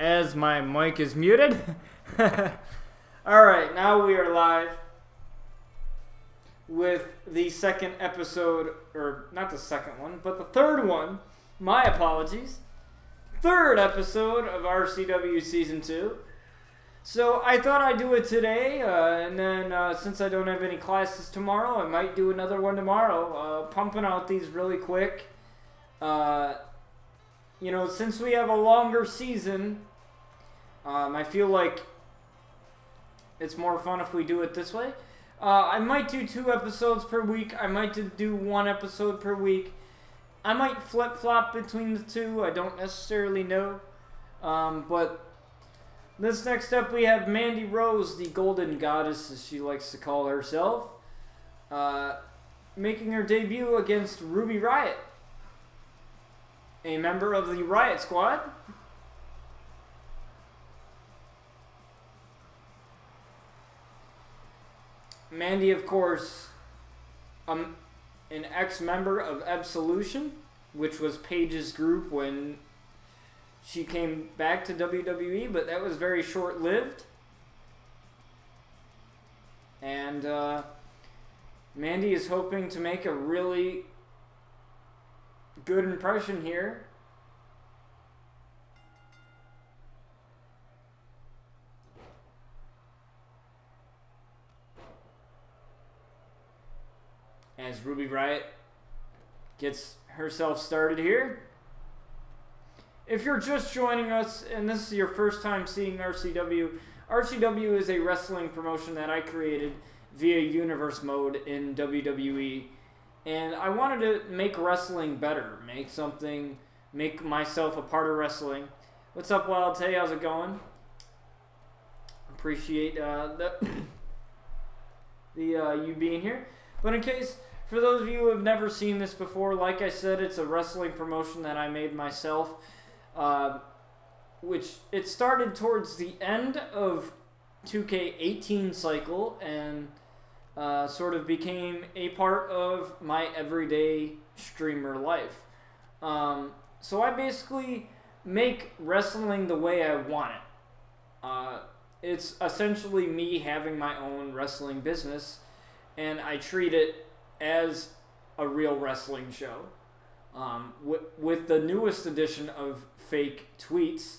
as my mic is muted. Alright, now we are live with the second episode, or not the second one, but the third one. My apologies. Third episode of RCW Season 2. So I thought I'd do it today, and then since I don't have any classes tomorrow, I might do another one tomorrow. Pumping out these really quick. You know, since we have a longer season, I feel like it's more fun if we do it this way. I might do 2 episodes per week. I might do 1 episode per week. I might flip-flop between the 2. I don't necessarily know. But this next up, we have Mandy Rose, the Golden Goddess, as she likes to call herself, making her debut against Ruby Riott, a member of the Riott Squad. Mandy, of course, an ex-member of Absolution, which was Paige's group when she came back to WWE, but that was very short-lived. And Mandy is hoping to make a really good impression here. As Ruby Riott gets herself started here. If you're just joining us and this is your first time seeing RCW, RCW is a wrestling promotion that I created via Universe Mode in WWE. And I wanted to make wrestling better, make myself a part of wrestling. What's up, Wild Tay? How's it going? Appreciate you being here. But in case, for those of you who have never seen this before, like I said, it's a wrestling promotion that I made myself. Which it started towards the end of 2K18 cycle and sort of became a part of my everyday streamer life. So I basically make wrestling the way I want it. It's essentially me having my own wrestling business, and I treat it as a real wrestling show. With the newest edition of fake tweets,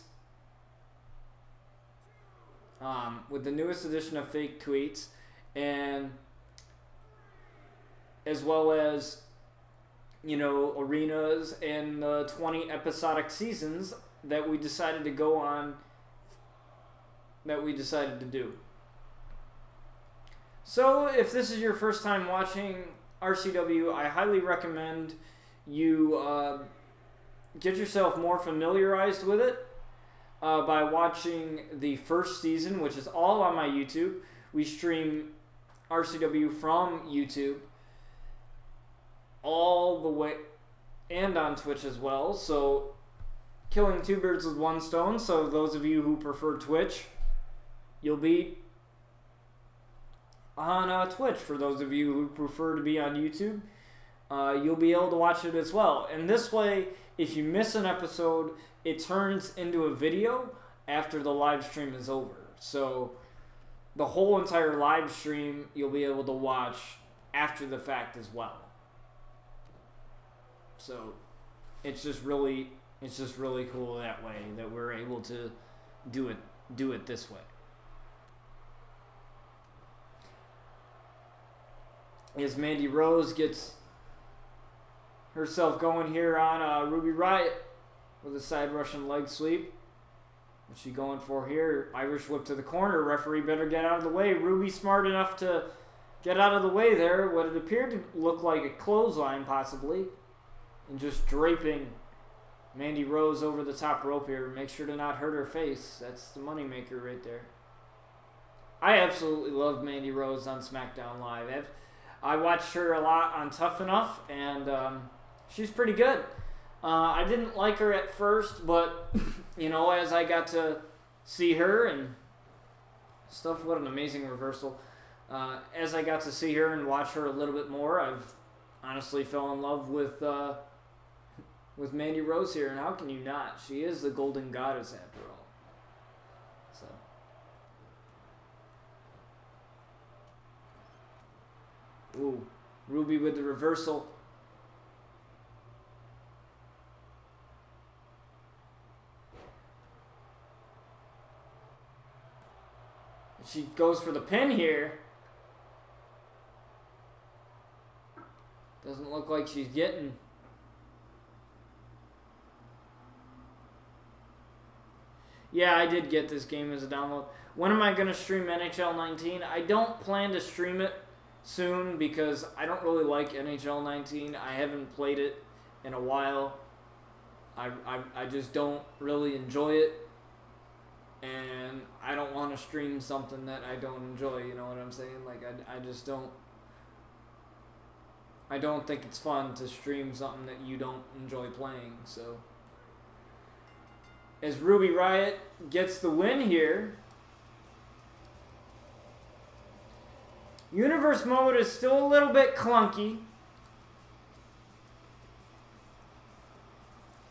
and as well as, you know, arenas and the 20 episodic seasons that we decided to go on, that we decided to do. So if this is your first time watching RCW, I highly recommend you get yourself more familiarized with it by watching the first season, which is all on my YouTube. We stream RCW from YouTube all the way, and on Twitch as well. So killing 2 birds with 1 stone. So those of you who prefer Twitch, you'll be on Twitch. For those of you who prefer to be on YouTube, you'll be able to watch it as well. And this way, if you miss an episode, it turns into a video after the live stream is over. So the whole entire live stream you'll be able to watch after the fact as well. So it's just really cool that way that we're able to do it this way. As Mandy Rose gets herself going here on Ruby Riott with a side Russian leg sweep. What's she going for here? Irish whip to the corner. Referee better get out of the way. Ruby smart enough to get out of the way there. What it appeared to look like a clothesline possibly. And just draping Mandy Rose over the top rope here. Make sure to not hurt her face. That's the moneymaker right there. I absolutely love Mandy Rose on SmackDown Live. I watched her a lot on Tough Enough, and she's pretty good. I didn't like her at first, but, you know, as I got to see her and stuff, what an amazing reversal. As I got to see her and watch her a little bit more, I've honestly fell in love with Mandy Rose here, and how can you not? She is the Golden Goddess after all. Ooh, Ruby with the reversal. She goes for the pin here. Doesn't look like she's getting. Yeah, I did get this game as a download. When am I going to stream NHL 19? I don't plan to stream it soon because I don't really like NHL 19. I haven't played it in a while. I just don't really enjoy it. And I don't want to stream something that I don't enjoy, you know what I'm saying? Like, I just don't... I don't think it's fun to stream something that you don't enjoy playing, so... As Ruby Riott gets the win here. Universe mode is still a little bit clunky.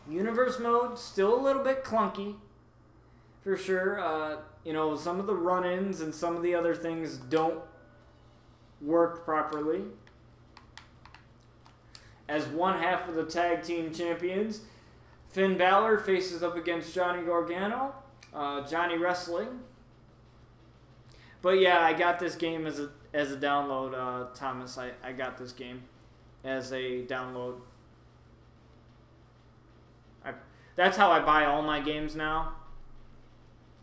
Universe mode still a little bit clunky. For sure. You know, some of the run-ins and some of the other things don't work properly. As one half of the tag team champions, Finn Balor faces up against Johnny Gargano. Johnny Wrestling. But yeah, I got this game as a download, Thomas. I got this game as a download. That's how I buy all my games now.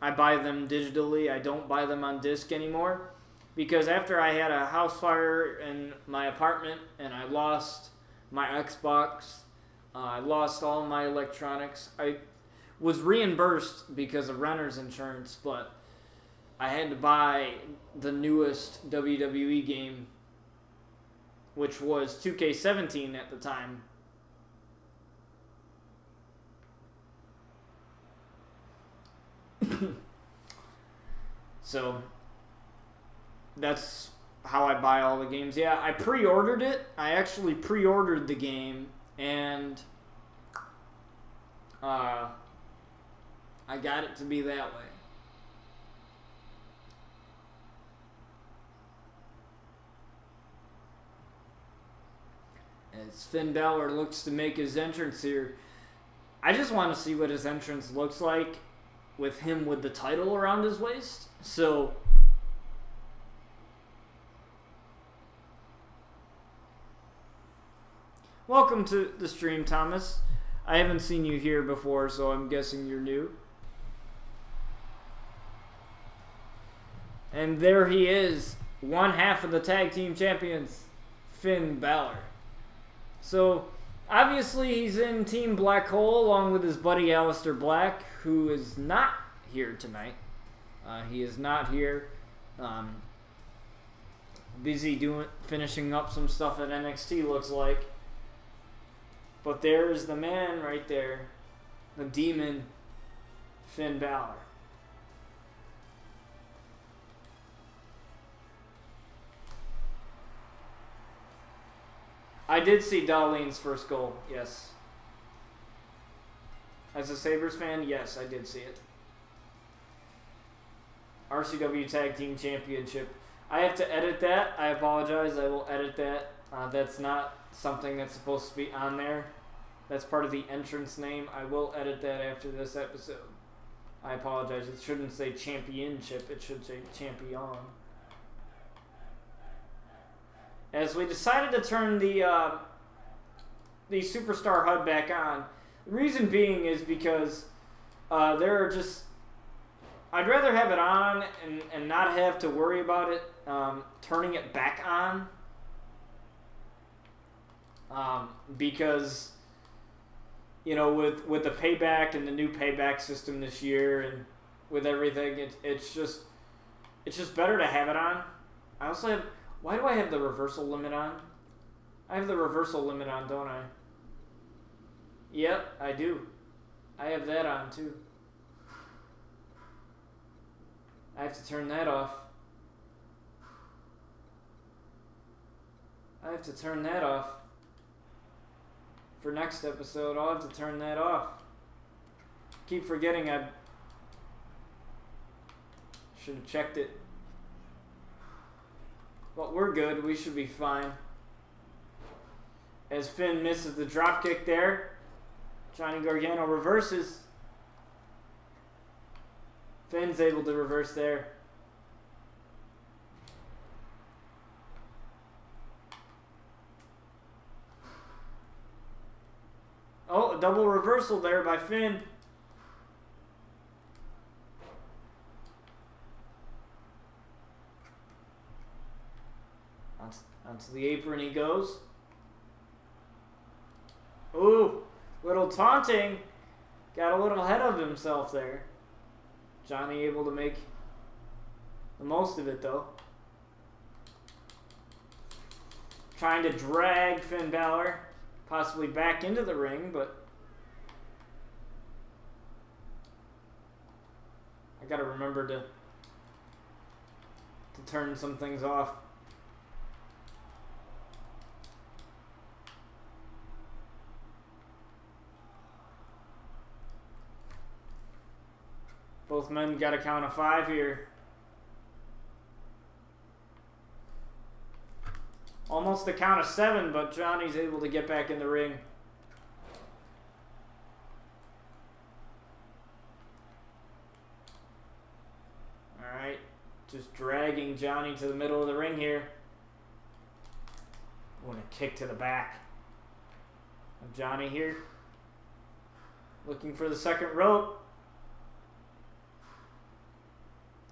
I buy them digitally. I don't buy them on disc anymore. Because after I had a house fire in my apartment and I lost my Xbox, I lost all my electronics. I was reimbursed because of renter's insurance, but I had to buy the newest WWE game, which was 2K17 at the time. So that's how I buy all the games. Yeah, I pre-ordered it. I actually pre-ordered the game, and I got it to be that way. As Finn Balor looks to make his entrance here. I just want to see what his entrance looks like with him with the title around his waist. So welcome to the stream, Thomas. I haven't seen you here before, so I'm guessing you're new. And there he is, one half of the tag team champions, Finn Balor. So obviously he's in Team Black Hole along with his buddy Aleister Black, who is not here tonight. He is not here. Busy finishing up some stuff at NXT, looks like. But there's the man right there, the demon, Finn Balor. I did see Darlene's first goal, yes. As a Sabres fan, yes, I did see it. RCW Tag Team Championship. I have to edit that. I apologize. I will edit that. That's not something that's supposed to be on there. That's part of the entrance name. I will edit that after this episode. I apologize. It shouldn't say championship. It should say champion. As we decided to turn the Superstar HUD back on, the reason being is because there are just... I'd rather have it on and not have to worry about it turning it back on. Because, you know, with the payback and the new payback system this year and with everything, it's just better to have it on. I also have... Why do I have the reversal limit on? I have the reversal limit on, don't I? Yep, I do. I have that on too. I have to turn that off. I have to turn that off. For next episode, I'll have to turn that off. Keep forgetting I should have checked it. But we're good. We should be fine. As Finn misses the dropkick there. Johnny Gargano reverses. Finn's able to reverse there. Oh, a double reversal there by Finn. Onto the apron he goes. Ooh, little taunting. Got a little ahead of himself there. Johnny able to make the most of it though. Trying to drag Finn Balor possibly back into the ring, but I gotta remember to turn some things off. Both men got a count of 5 here. Almost a count of 7, but Johnny's able to get back in the ring. Alright, just dragging Johnny to the middle of the ring here. Want a kick to the back of Johnny here. Looking for the second rope.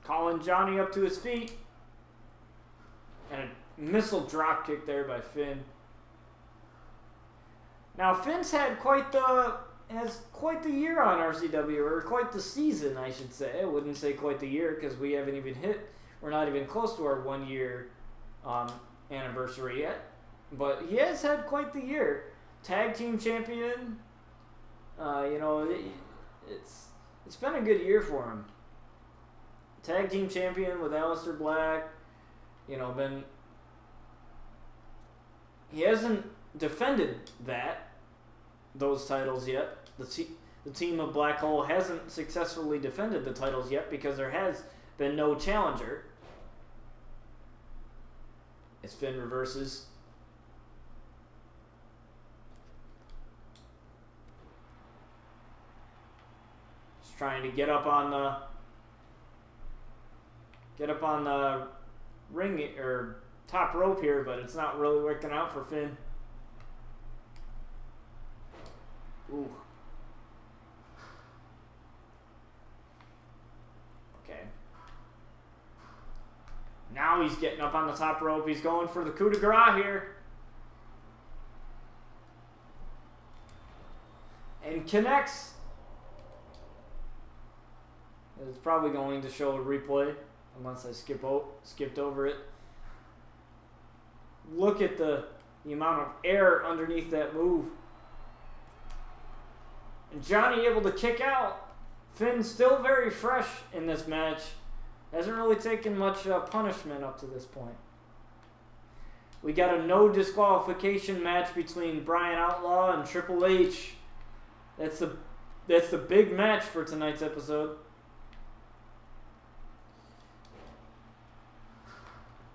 Calling Johnny up to his feet. And a missile drop kick there by Finn. Now Finn's had quite the year on RCW, or quite the season, I should say. I wouldn't say quite the year because we haven't even we're not even close to our 1 year anniversary yet. But he has had quite the year. Tag team champion. You know, it's been a good year for him. Tag team champion with Aleister Black. You know, he hasn't defended those titles yet. The team of Black Hole hasn't successfully defended the titles yet because there has been no challenger. As Finn reverses. Just trying to get up on the ring or top rope here, but it's not really working out for Finn. Ooh. Okay. Now he's getting up on the top rope. He's going for the coup de grace here. And connects. It's probably going to show a replay unless I skipped over it. Look at the amount of air underneath that move. And Johnny able to kick out. Finn still very fresh in this match. Hasn't really taken much punishment up to this point. We got a no disqualification match between Bryan Outlaw and Triple H. That's the big match for tonight's episode.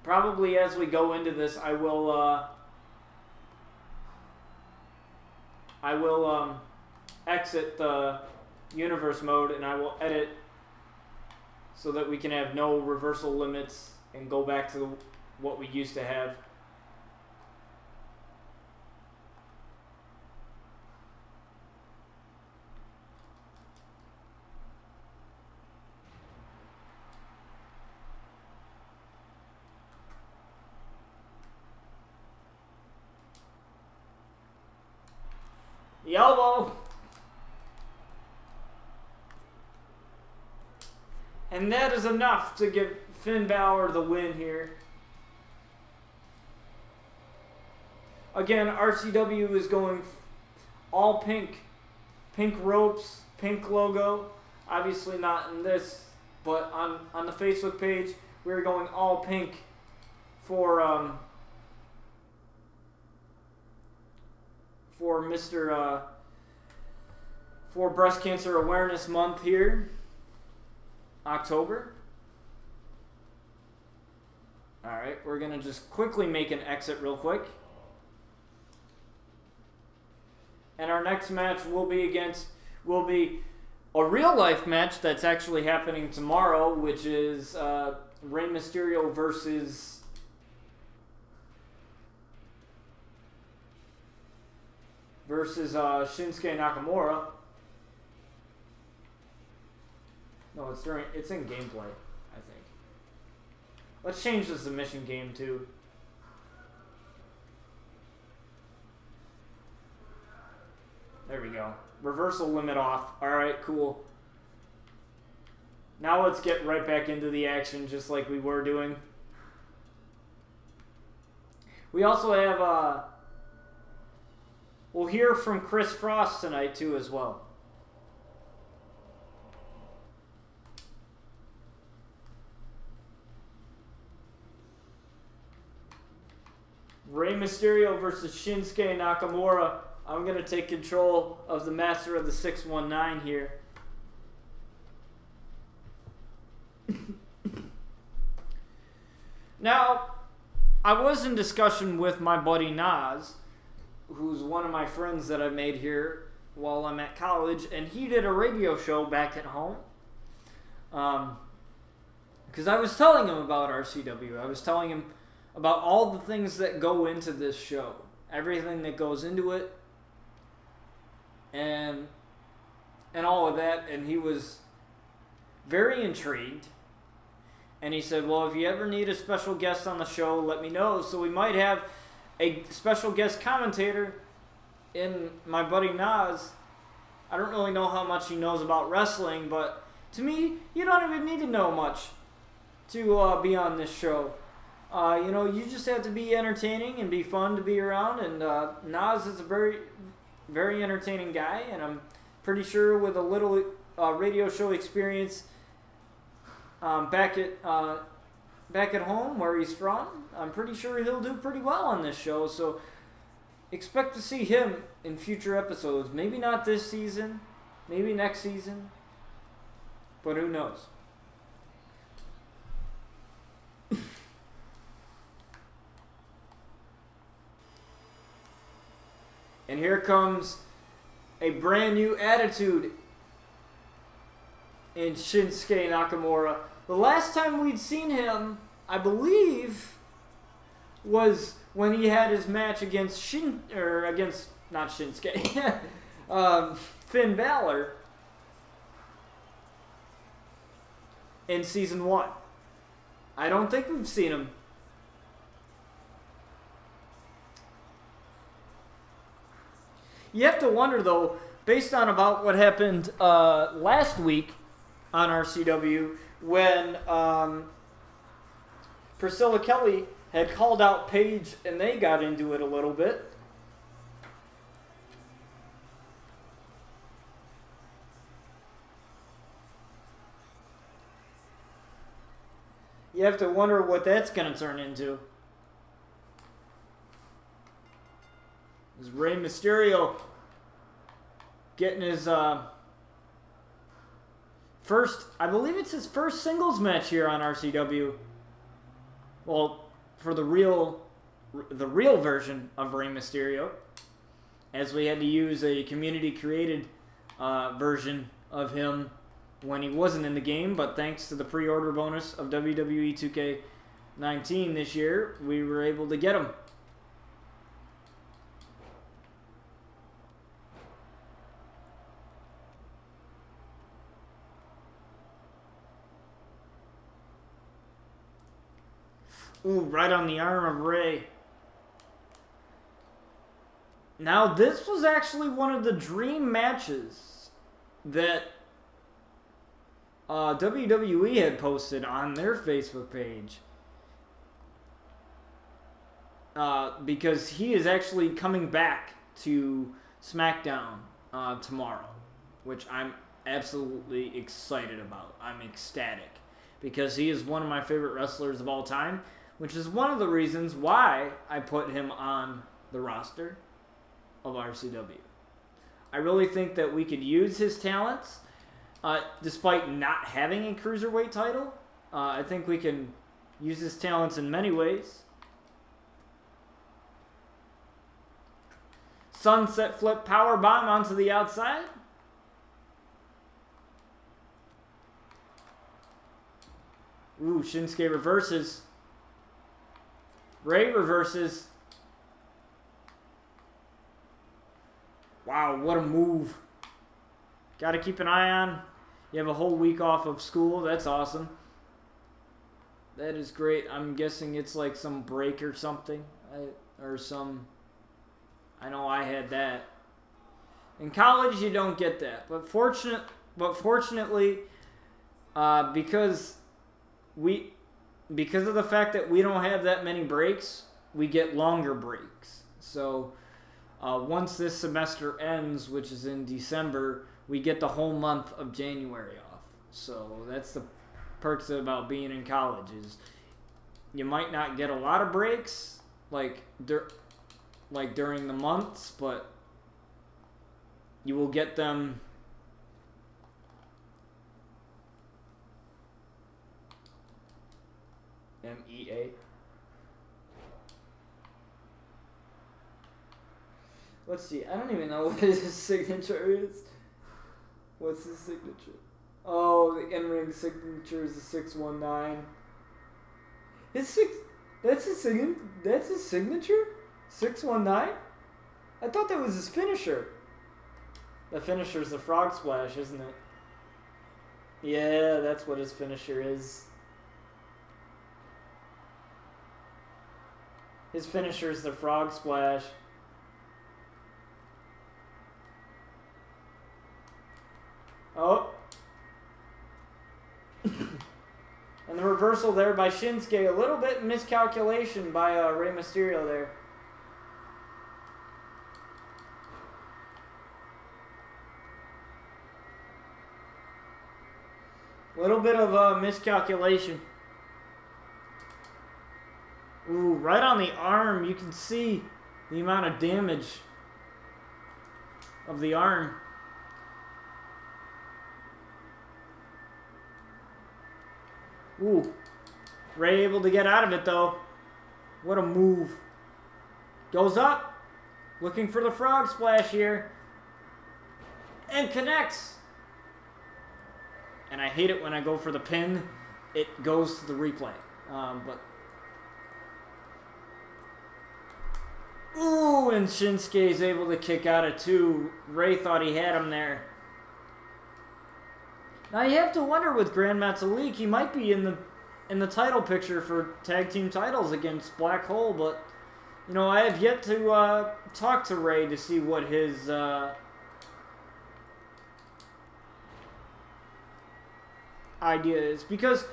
Probably as we go into this, I will exit the universe mode and I will edit so that we can have no reversal limits and go back to what we used to have. The elbow. And that is enough to give Finn Balor the win here. Again, RCW is going all pink. Pink ropes, pink logo. Obviously not in this, but on the Facebook page, we're going all pink for for Breast Cancer Awareness Month here, October. Alright, we're going to just quickly make an exit real quick. And our next match will be a real-life match that's actually happening tomorrow, which is Rey Mysterio versus Shinsuke Nakamura. No, it's in gameplay, I think. Let's change the submission game too. There we go. Reversal limit off. Alright, cool. Now let's get right back into the action just like we were doing. We also have, we'll hear from Chris Frost tonight too as well. Rey Mysterio versus Shinsuke Nakamura. I'm going to take control of the Master of the 619 here. Now, I was in discussion with my buddy Nas, who's one of my friends that I made here while I'm at college, and he did a radio show back at home. Because I was telling him about RCW. I was telling him about all the things that go into this show. Everything that goes into it. And all of that. And he was very intrigued. And he said, well, if you ever need a special guest on the show, let me know. So we might have a special guest commentator in my buddy Nas. I don't really know how much he knows about wrestling, but to me, you don't even need to know much to be on this show. You know, you just have to be entertaining and be fun to be around. And Nas is a very, very entertaining guy, and I'm pretty sure with a little radio show experience back at home where he's from, I'm pretty sure he'll do pretty well on this show. So expect to see him in future episodes. Maybe not this season, maybe next season, but who knows? And here comes a brand new attitude in Shinsuke Nakamura. The last time we'd seen him, I believe, was when he had his match against Finn Balor in Season 1. I don't think we've seen him. You have to wonder, though, based on about what happened last week on RCW, when Priscilla Kelly had called out Paige and they got into it a little bit. You have to wonder what that's going to turn into. Is Rey Mysterio getting his first, I believe it's his first singles match here on RCW. Well, for the real version of Rey Mysterio, as we had to use a community created version of him when he wasn't in the game, but thanks to the pre-order bonus of WWE 2K19 this year, we were able to get him. Ooh, right on the arm of Rey. Now, this was actually one of the dream matches that WWE had posted on their Facebook page. Because he is actually coming back to SmackDown tomorrow, which I'm absolutely excited about. I'm ecstatic because he is one of my favorite wrestlers of all time, which is one of the reasons why I put him on the roster of RCW. I really think that we could use his talents, despite not having a cruiserweight title. I think we can Uses talents in many ways. Sunset flip power bomb onto the outside. Ooh, Shinsuke reverses. Rey reverses. Wow, what a move. Got to keep an eye on. You have a whole week off of school. That's awesome. That is great. I'm guessing it's like some break or something. I know I had that. In college, you don't get that. But fortunately, because of the fact that we don't have that many breaks, we get longer breaks. So once this semester ends, which is in December, we get the whole month of January off. So that's the perks about being in college, is you might not get a lot of breaks like during the months, but you will get them MEA. Let's see. I don't even know what his signature is. What's his signature? Oh, the in-ring signature is the 619. That's his signature? 619? I thought that was his finisher. The finisher is the frog splash, isn't it? Yeah, that's what his finisher is. His finisher is the frog splash. Oh. And the reversal there by Shinsuke. A little bit miscalculation by Rey Mysterio there. A little bit of miscalculation. Ooh, right on the arm. You can see the amount of damage of the arm. Ooh. Rey able to get out of it, though. What a move. Goes up. Looking for the frog splash here. And connects. And I hate it when I go for the pin. It goes to the replay. But... Ooh, and Shinsuke is able to kick out of two. Rey thought he had him there. Now you have to wonder with Grand Metalik, he might be in the title picture for tag team titles against Black Hole, but you know, I have yet to talk to Rey to see what his idea is, because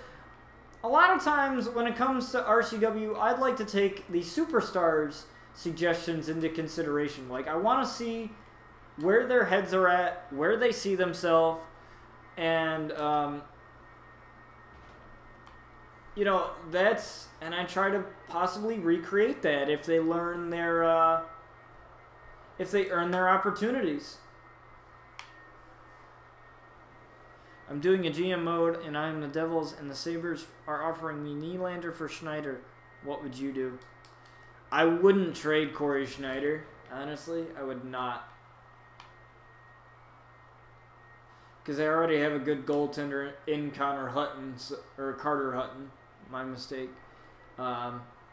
a lot of times when it comes to RCW, I'd like to take the superstars' suggestions into consideration. Like, I want to see where their heads are at, where they see themselves. And, you know, and I try to possibly recreate that if they learn if they earn their opportunities. I'm doing a GM mode, and I'm the Devils, and the Sabres are offering me Nylander for Schneider. What would you do? I wouldn't trade Corey Schneider, honestly. I would not. Because they already have a good goaltender in Carter Hutton. My mistake.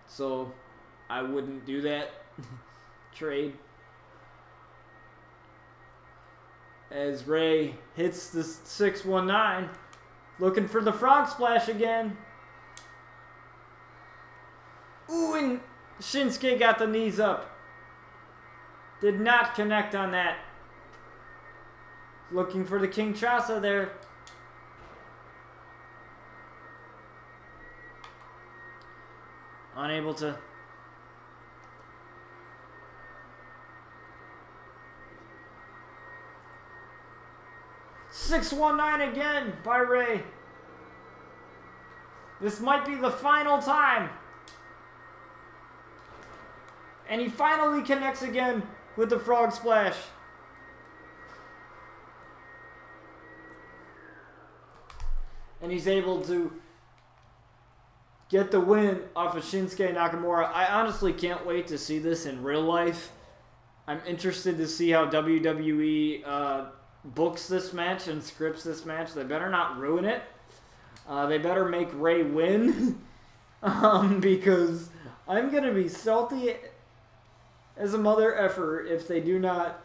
So I wouldn't do that trade. As Rey hits the 619. Looking for the frog splash again. Ooh, and Shinsuke got the knees up. Did not connect on that. Looking for the Kinshasa there. Unable to. $619 again by Rey. This might be the final time. And he finally connects again with the frog splash. And he's able to get the win off of Shinsuke Nakamura. I honestly can't wait to see this in real life. I'm interested to see how WWE books this match and scripts this match. They better not ruin it. They better make Rey win. Because I'm going to be salty as a mother effer if they do not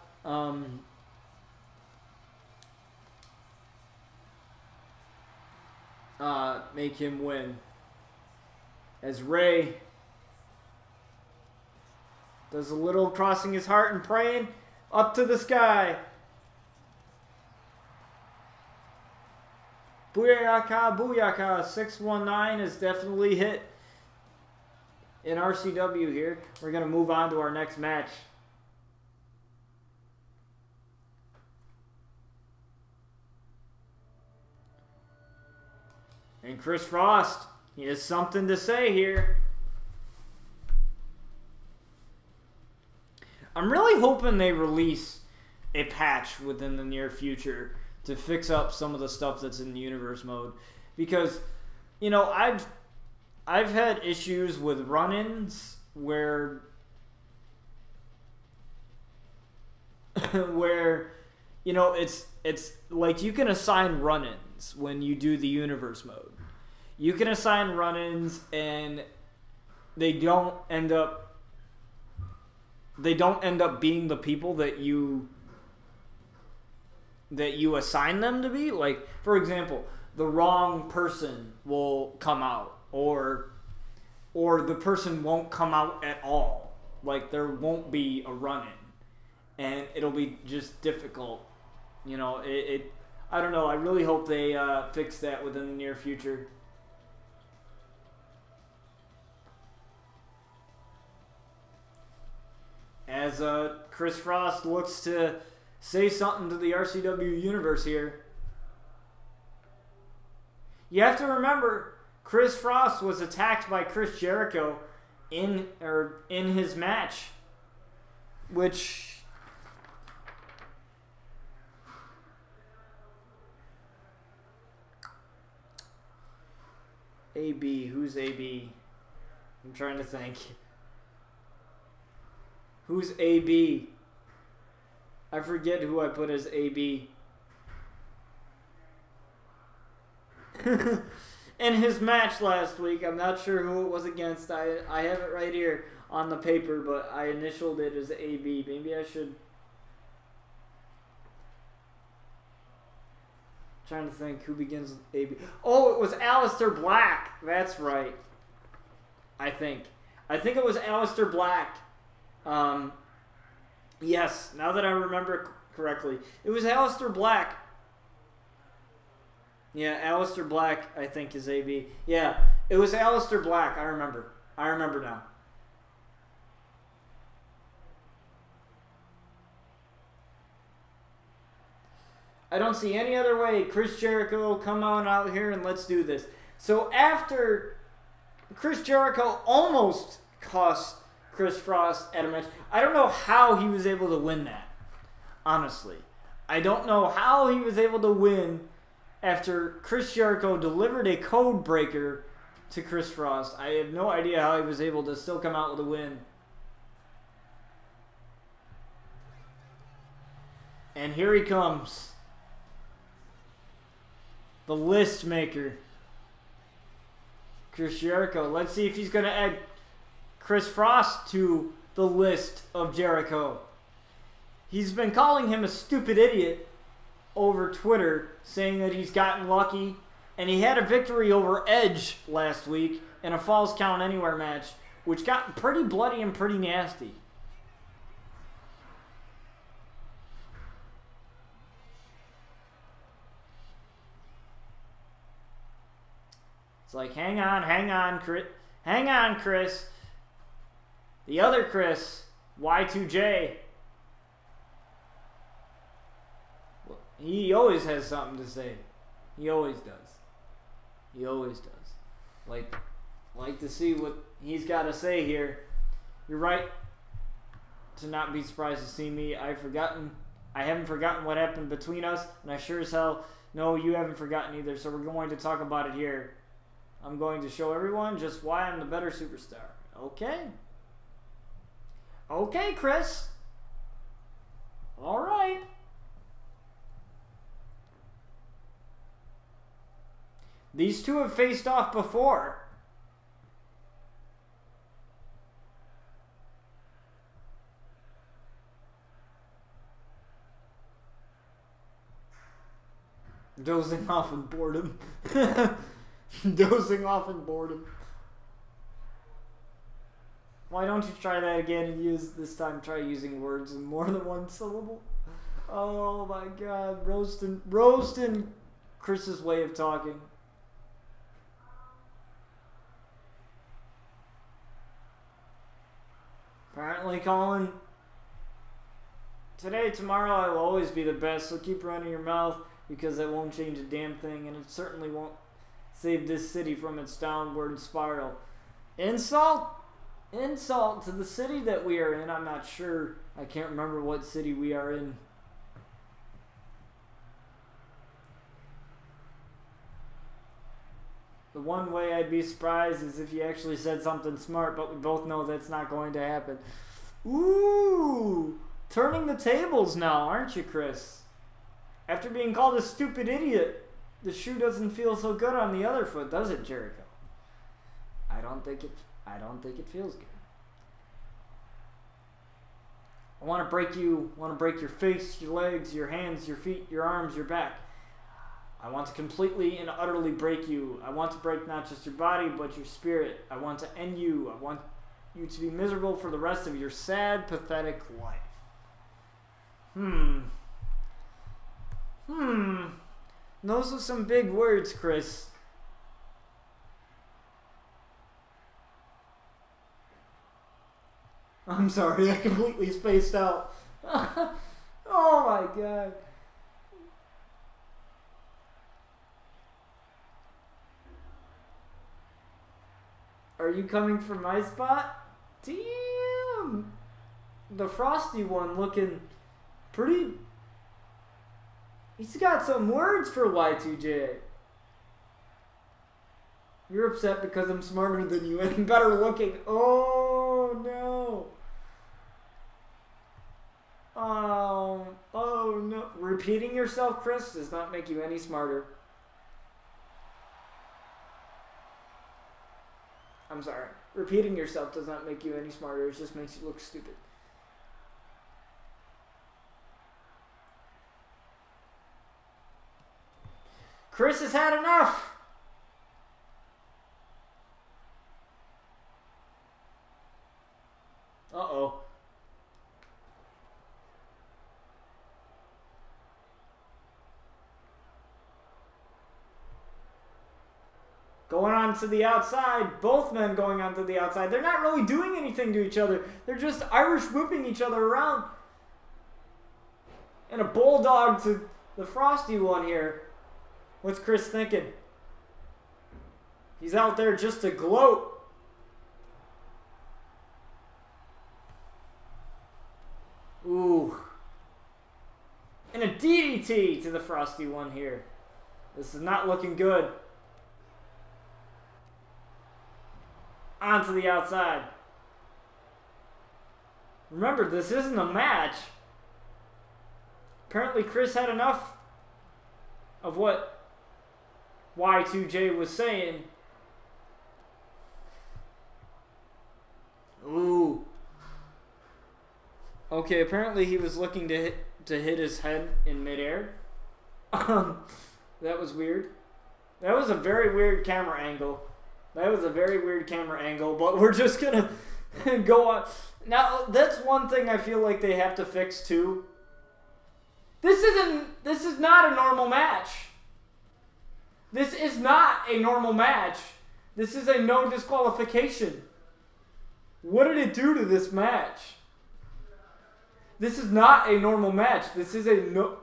make him win. As Rey does a little crossing his heart and praying up to the sky. Booyaka, booyaka. 619 is definitely hit in RCW here. We're going to move on to our next match. And Chris Frost, he has something to say here. I'm really hoping they release a patch within the near future to fix up some of the stuff that's in the universe mode. Because, you know, I've had issues with run-ins where you know, it's like you can assign run-ins when you do the universe mode. You can assign run-ins and they don't end up being the people that you assign them to be. Like, for example, the wrong person will come out, or the person won't come out at all. Like, there won't be a run-in, and it'll be just difficult. You know, I don't know. I really hope they fix that within the near future. As Chris Frost looks to say something to the RCW universe here. You have to remember, Chris Frost was attacked by Chris Jericho in his match, which AB, who's AB? I'm trying to think. Who's AB? I forget who I put as AB. In his match last week, I'm not sure who it was against. I have it right here on the paper, but I initialed it as AB. Maybe I should... Trying to think who begins with AB. Oh, it was Aleister Black. That's right. I think it was Aleister Black. Yes, now that I remember correctly. It was Aleister Black. Yeah, Aleister Black, I think, is AB. Yeah, it was Aleister Black. I remember now. I don't see any other way. Chris Jericho, come on out here and let's do this. So after Chris Jericho almost cost Chris Frost at a match, I don't know how he was able to win that. Honestly, I don't know how he was able to win after Chris Jericho delivered a code breaker to Chris Frost. I have no idea how he was able to still come out with a win. And here he comes. The list maker. Chris Jericho. Let's see if he's going to add Chris Frost to the list of Jericho. He's been calling him a stupid idiot over Twitter, saying that he's gotten lucky, and he had a victory over Edge last week in a Falls Count Anywhere match, which got pretty bloody and pretty nasty. It's like, hang on, Chris. The other Chris, Y2J, he always has something to say. He always does. Like to see what he's got to say here. You're right to not be surprised to see me. I haven't forgotten what happened between us, and I sure as hell know you haven't forgotten either, so we're going to talk about it here. I'm going to show everyone just why I'm the better superstar. Okay. Okay, Chris. All right. These two have faced off before. Dozing off in boredom. Dozing off in boredom. Why don't you try that again and this time try using words in more than one syllable? Oh my god. Roasting Chris's way of talking. Apparently, Colin, today, tomorrow, I will always be the best, so keep running your mouth, because it won't change a damn thing, and it certainly won't save this city from its downward spiral. Insult? Insult to the city that we are in. I'm not sure. I can't remember what city we are in. The one way I'd be surprised is if you actually said something smart, but we both know that's not going to happen. Ooh! Turning the tables now, aren't you, Chris? After being called a stupid idiot, the shoe doesn't feel so good on the other foot, does it, Jericho? I don't think it feels good. I want to break your face, your legs, your hands, your feet, your arms, your back. I want to completely and utterly break you. I want to break not just your body, but your spirit. I want to end you. I want you to be miserable for the rest of your sad, pathetic life. Those are some big words, Chris. I'm sorry, I completely spaced out. Oh my god. Are you coming from my spot? Damn! The frosty one looking pretty... He's got some words for Y2J. You're upset because I'm smarter than you and better looking. Oh no. Oh no. Repeating yourself, Chris, does not make you any smarter. I'm sorry. Repeating yourself does not make you any smarter. It just makes you look stupid. Chris has had enough. Uh-oh. Going on to the outside. Both men going on to the outside. They're not really doing anything to each other. They're just Irish whipping each other around. And a bulldog to the frosty one here. What's Chris thinking? He's out there just to gloat. Ooh. And a DDT to the frosty one here. This is not looking good. On to the outside. Remember, this isn't a match. Apparently Chris had enough of what Y2J was saying. Ooh. Okay, apparently he was looking to hit his head in midair. That was weird. That was a very weird camera angle. That was a very weird camera angle, but we're just gonna go on. Now, that's one thing I feel like they have to fix too. This is not a normal match. This is not a normal match. This is a no disqualification. What did it do to this match? This is not a normal match. This is a no...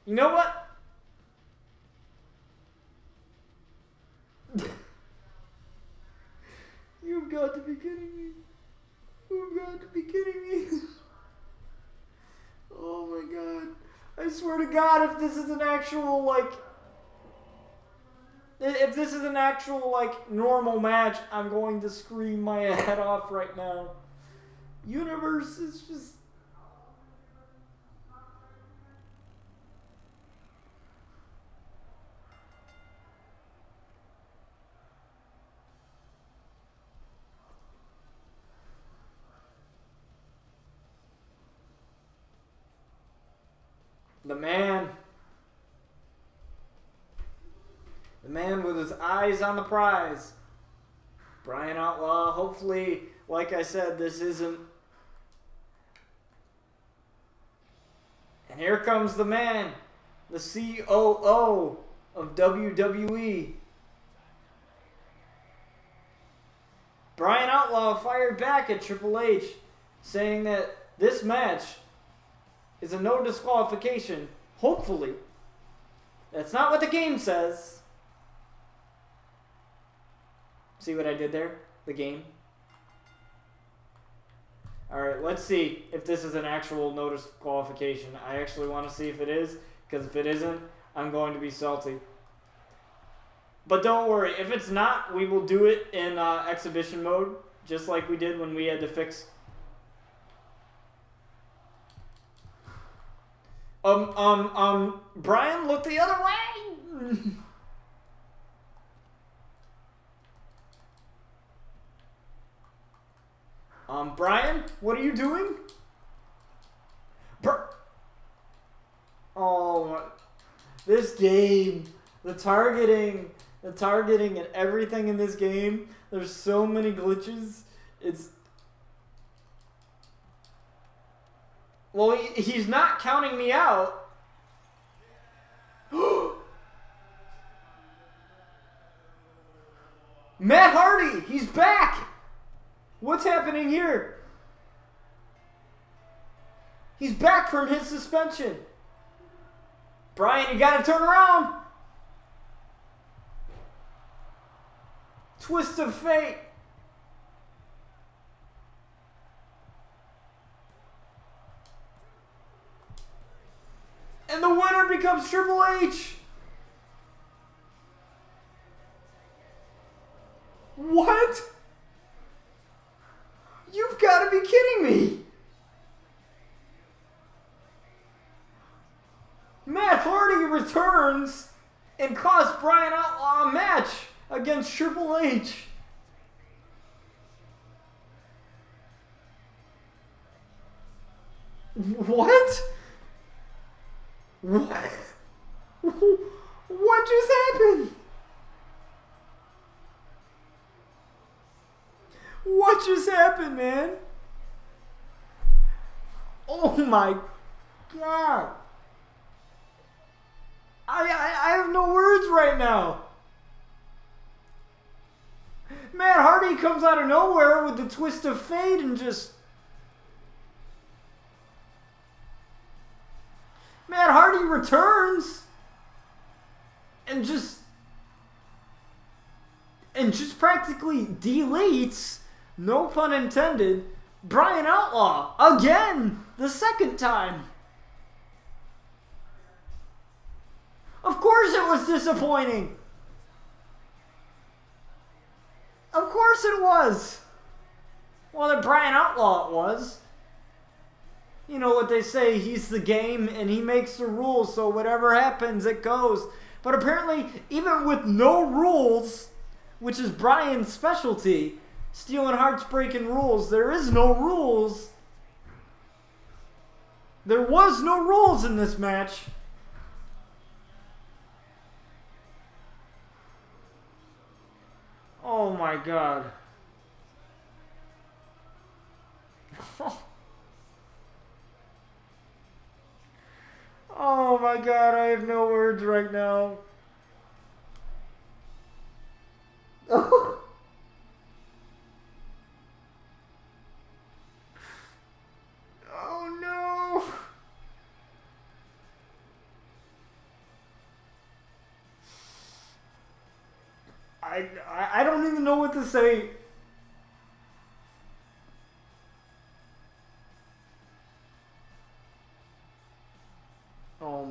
You know what? You've got to be kidding me. You've got to be kidding me. Oh my god. swear to God, if this is an actual, like... If this is an actual, like, normal match, I'm going to scream my head off right now. Universe is just... The man with his eyes on the prize. Bryan Outlaw, hopefully, like I said, this isn't... And here comes the man, the COO of WWE. Bryan Outlaw fired back at Triple H, saying that this match is a no disqualification. Hopefully. That's not what the game says. See what I did there? The game. Alright, let's see if this is an actual no disqualification. I actually want to see if it is, because if it isn't, I'm going to be salty. But don't worry, if it's not, we will do it in exhibition mode, just like we did when we had to fix... Bryan, look the other way! Bryan, what are you doing? Oh, this game, the targeting and everything in this game, there's so many glitches. It's... Well, he's not counting me out. Matt Hardy, he's back. What's happening here? He's back from his suspension. Bryan, you gotta turn around. Twist of fate. And the winner becomes Triple H. What? You've got to be kidding me. Matt Hardy returns and costs Bryan Outlaw a match against Triple H. What? What? What just happened? What just happened, man? Oh my God. I have no words right now. Matt Hardy comes out of nowhere with the twist of fate and just... Matt Hardy returns and just practically deletes, no pun intended, Bryan Outlaw again, the second time. Of course it was disappointing. Of course it was. Well, the Bryan Outlaw it was. You know what they say, he's the game and he makes the rules, so whatever happens, it goes. But apparently, even with no rules, which is Bryan's specialty, stealing hearts, breaking rules, there is no rules. There was no rules in this match. Oh my God. Oh my God, I have no words right now. Oh no. I don't even know what to say. Oh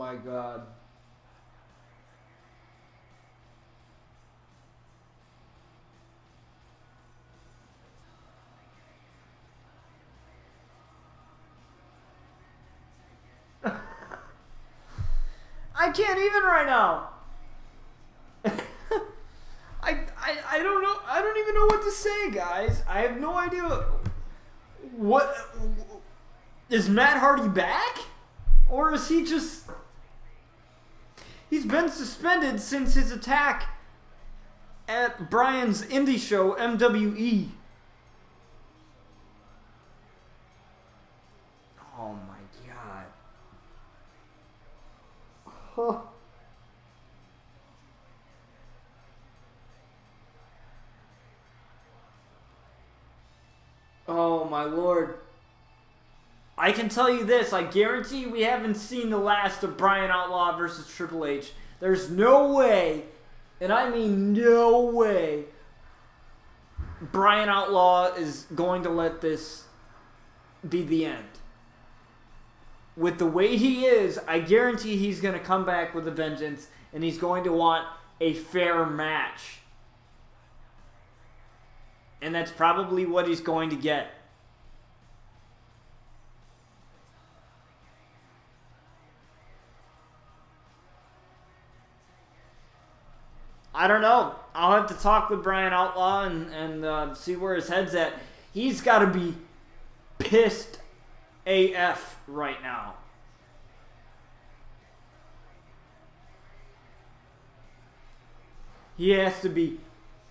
I can't even right now. I don't know. I don't even know what to say, guys. I have no idea. What is Matt Hardy back? Or is he just... He's been suspended since his attack at Bryan's indie show, MWE. Oh my god. Huh. Oh my lord. I can tell you this, I guarantee we haven't seen the last of Bryan Outlaw versus Triple H. There's no way, and I mean no way, Bryan Outlaw is going to let this be the end. With the way he is, I guarantee he's going to come back with a vengeance, and he's going to want a fair match. And that's probably what he's going to get. I don't know. I'll have to talk with Bryan Outlaw and see where his head's at. He's got to be pissed AF right now. He has to be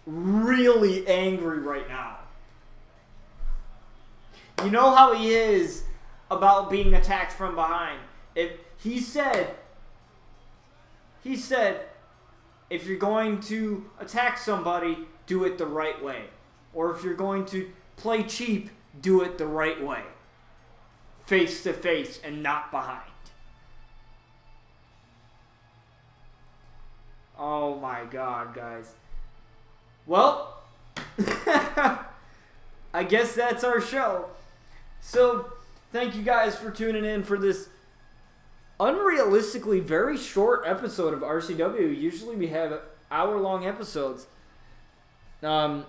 really angry right now. You know how he is about being attacked from behind. If he said, if you're going to attack somebody, do it the right way. Or if you're going to play cheap, do it the right way. Face to face and not behind. Oh my god, guys. Well, I guess that's our show. So, thank you guys for tuning in for this unrealistically very short episode of RCW. Usually we have hour-long episodes. At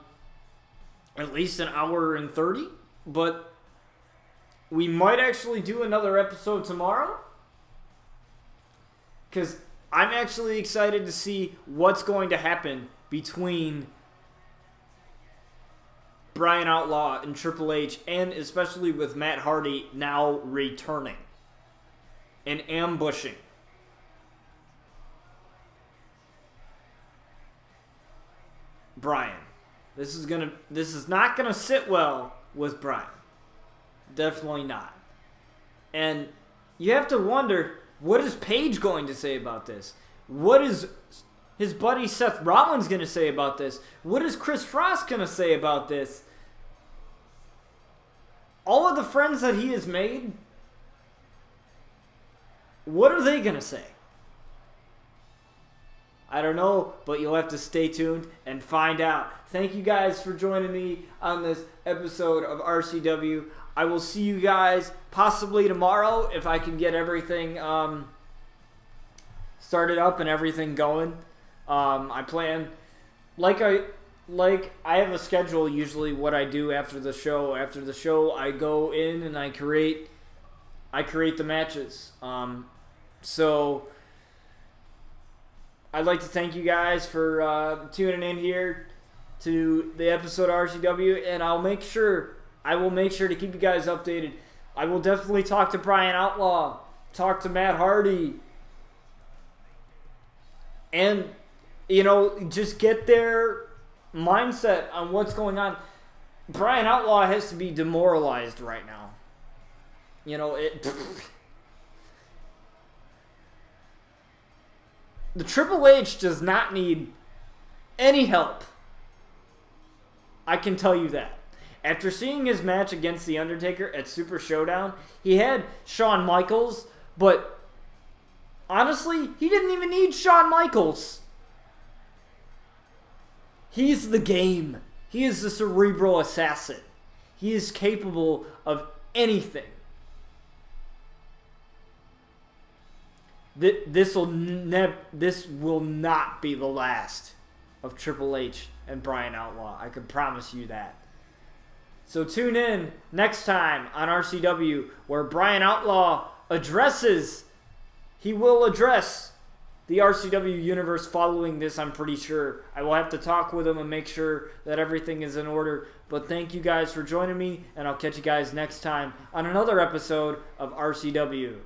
least an hour and 30. But we might actually do another episode tomorrow. Because I'm actually excited to see what's going to happen between Bryan Outlaw and Triple H, and especially with Matt Hardy now returning and ambushing. Bryan. This is not gonna sit well with Bryan. Definitely not. And you have to wonder, what is Paige going to say about this? What is his buddy Seth Rollins going to say about this? What is Chris Frost going to say about this? All of the friends that he has made, what are they going to say? I don't know, but you'll have to stay tuned and find out. Thank you guys for joining me on this episode of RCW. I will see you guys possibly tomorrow if I can get everything started up and everything going. I plan, like I have a schedule usually what I do after the show. After the show, I go in and I create the matches. So I'd like to thank you guys for tuning in here to the episode of RCW, and I will make sure to keep you guys updated. I will definitely talk to Bryan Outlaw, talk to Matt Hardy, and just get their mindset on what's going on. Bryan Outlaw has to be demoralized right now. The Triple H does not need any help. I can tell you that. After seeing his match against The Undertaker at Super Showdown, he had Shawn Michaels, but honestly, he didn't even need Shawn Michaels. He's the game. He is the cerebral assassin. He is capable of anything. This will not be the last of Triple H and Bryan Outlaw. I can promise you that. So tune in next time on RCW, where Bryan Outlaw will address the RCW universe following this, I'm pretty sure. I will have to talk with them and make sure that everything is in order. But thank you guys for joining me, and I'll catch you guys next time on another episode of RCW.